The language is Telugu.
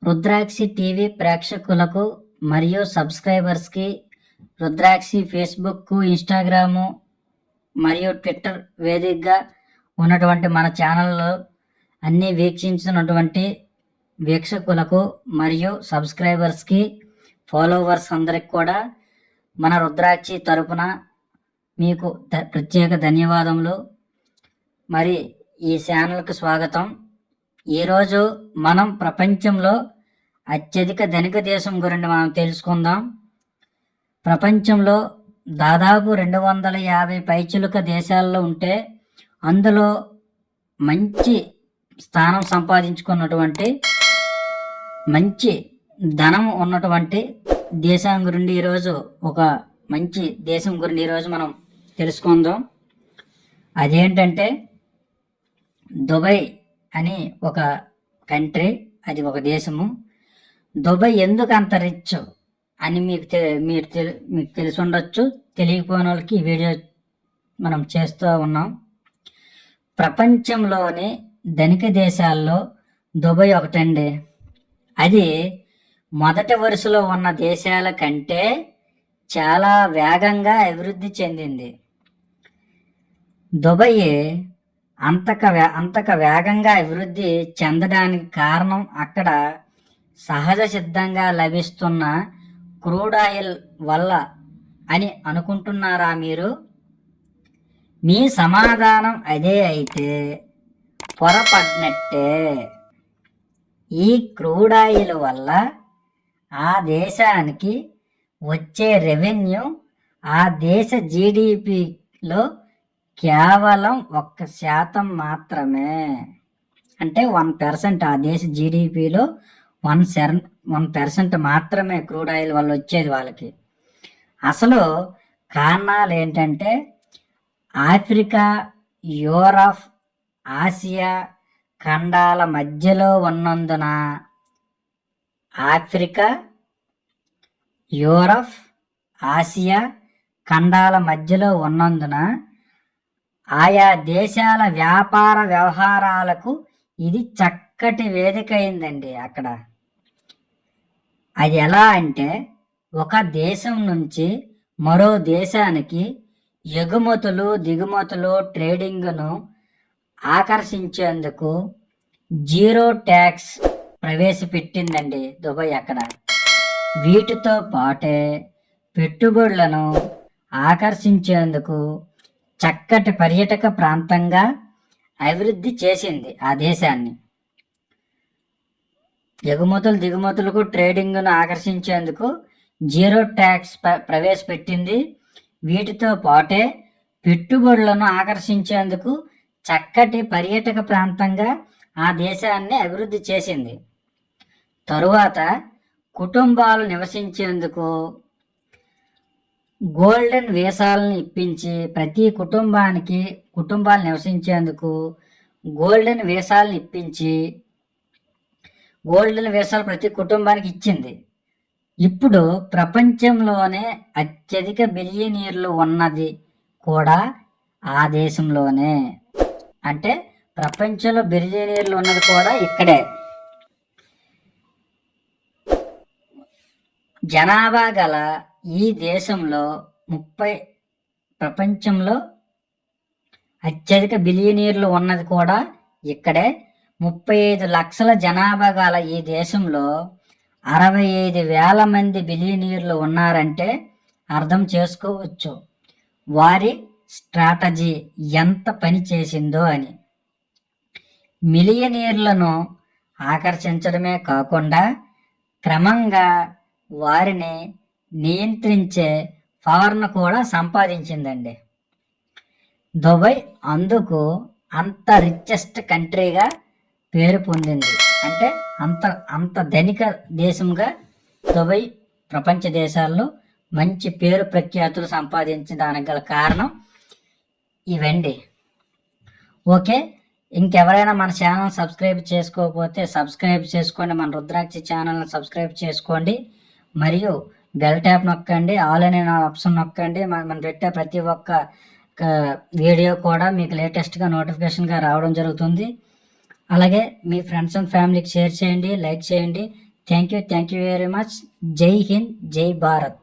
రుద్రాక్షి టీవీ ప్రేక్షకులకు మరియు సబ్స్క్రైబర్స్కి రుద్రాక్షి ఫేస్బుక్, ఇన్స్టాగ్రాము మరియు ట్విట్టర్ వేదికగా ఉన్నటువంటి మన ఛానల్లో అన్నీ వీక్షించినటువంటి వీక్షకులకు మరియు సబ్స్క్రైబర్స్కి, ఫాలోవర్స్ అందరికి కూడా మన రుద్రాక్షి తరపున మీకు ప్రత్యేక ధన్యవాదములు. మరి ఈ ఛానల్కి స్వాగతం. ఈరోజు మనం ప్రపంచంలో అత్యధిక ధనిక దేశం గురించి మనం తెలుసుకుందాం. ప్రపంచంలో దాదాపు 250 పైచిలుక దేశాల్లో ఉంటే అందులో మంచి స్థానం సంపాదించుకున్నటువంటి మంచి ధనం ఉన్నటువంటి దేశం గురించి ఈరోజు ఒక మంచి దేశం గురించి ఈరోజు మనం తెలుసుకుందాం. అదేంటంటే దుబాయ్ అని ఒక కంట్రీ, అది ఒక దేశము. దుబాయ్ ఎందుకు అంత రిచ్ అని మీకు తెలిసి ఉండొచ్చు. తెలియకపోయిన వాళ్ళకి ఈ వీడియో మనం చేస్తూ ఉన్నాం. ప్రపంచంలోని ధనిక దేశాల్లో దుబాయ్ ఒకటండి. అది మొదటి వరుసలో ఉన్న దేశాల కంటే చాలా వేగంగా అభివృద్ధి చెందింది. దుబాయ్ అంతక వేగంగా అభివృద్ధి చెందడానికి కారణం అక్కడ సహజ సిద్ధంగా లభిస్తున్న క్రూడ్ ఆయిల్ వల్ల అని అనుకుంటున్నారా మీరు? మీ సమాధానం అదే అయితే పొరపడినట్టే. ఈ క్రూడ్ ఆయిల్ వల్ల ఆ దేశానికి వచ్చే రెవెన్యూ ఆ దేశ జీడిపిలో కేవలం 1% మాత్రమే. అంటే 1%, ఆ దేశ జీడిపిలో 1% మాత్రమే క్రూడ్ ఆయిల్ వల్ల వచ్చేది వాళ్ళకి. అసలు కారణాలు ఏంటంటే ఆఫ్రికా, యూరప్, ఆసియా ఖండాల మధ్యలో ఉన్నందున, ఆఫ్రికా, యూరప్, ఆసియా ఖండాల మధ్యలో ఉన్నందున ఆయా దేశాల వ్యాపార వ్యవహారాలకు ఇది చక్కటి వేదిక అయిందండి. అక్కడ అది ఎలా అంటే ఒక దేశం నుంచి మరో దేశానికి ఎగుమతులు, దిగుమతులు, ట్రేడింగ్ను ఆకర్షించేందుకు జీరో ట్యాక్స్ ప్రవేశపెట్టిందండి దుబాయ్ అక్కడ. వీటితో పాటే పెట్టుబడులను ఆకర్షించేందుకు చక్కటి పర్యాటక ప్రాంతంగా అభివృద్ధి చేసింది ఆ దేశాన్ని. ఎగుమతులు, దిగుమతులకు, ట్రేడింగ్ను ఆకర్షించేందుకు జీరో ట్యాక్స్ ప్రవేశపెట్టింది. వీటితో పాటే పెట్టుబడులను ఆకర్షించేందుకు చక్కటి పర్యాటక ప్రాంతంగా ఆ దేశాన్ని అభివృద్ధి చేసింది. తరువాత కుటుంబాలు నివసించేందుకు గోల్డెన్ వీసాలను ఇప్పించి ప్రతి కుటుంబాలు నివసించేందుకు గోల్డెన్ వీసాలను ఇప్పించి గోల్డెన్ వీసాలు ప్రతి కుటుంబానికి ఇచ్చింది. ఇప్పుడు ప్రపంచంలోనే అత్యధిక బిలియనీర్లు ఉన్నది కూడా ఆ దేశంలోనే. అంటే ప్రపంచంలో బిలియనీర్లు ఉన్నది కూడా ఇక్కడే. జనాభా గల ఈ దేశంలో ప్రపంచంలో అత్యధిక బిలియనీర్లు ఉన్నది కూడా ఇక్కడే. 35 లక్షల జనాభా గల ఈ దేశంలో 65,000 మంది బిలియనీర్లు ఉన్నారంటే అర్థం చేసుకోవచ్చు వారి స్ట్రాటజీ ఎంత పని చేసిందో అని. మిలియనీర్లను ఆకర్షించడమే కాకుండా క్రమంగా వారిని నియంత్రించే పవర్ను కూడా సంపాదించిందండి. దుబాయ్ అందుకు అంత రిచెస్ట్ కంట్రీగా పేరు పొందింది. అంటే అంత ధనిక దేశంగా దుబాయ్ ప్రపంచ దేశాల్లో మంచి పేరు ప్రఖ్యాతులు సంపాదించడానికి గల కారణం ఇవండి. ఓకే, ఇంకెవరైనా మన ఛానల్ సబ్స్క్రైబ్ చేసుకోకపోతే సబ్స్క్రైబ్ చేసుకోండి, మన రుద్రాక్షి ఛానల్ని సబ్స్క్రైబ్ చేసుకోండి, మరియు బెల్ ట్యాప్ నొక్కండి, ఆల్ అనే ఆప్షన్ నొక్కండి. మనం పెట్టే ప్రతి ఒక్క వీడియో కూడా మీకు లేటెస్ట్గా నోటిఫికేషన్గా రావడం జరుగుతుంది. అలాగే మీ ఫ్రెండ్స్ అండ్ ఫ్యామిలీకి షేర్ చేయండి, లైక్ చేయండి. Thank you very much. జై హింద్, జై భారత్.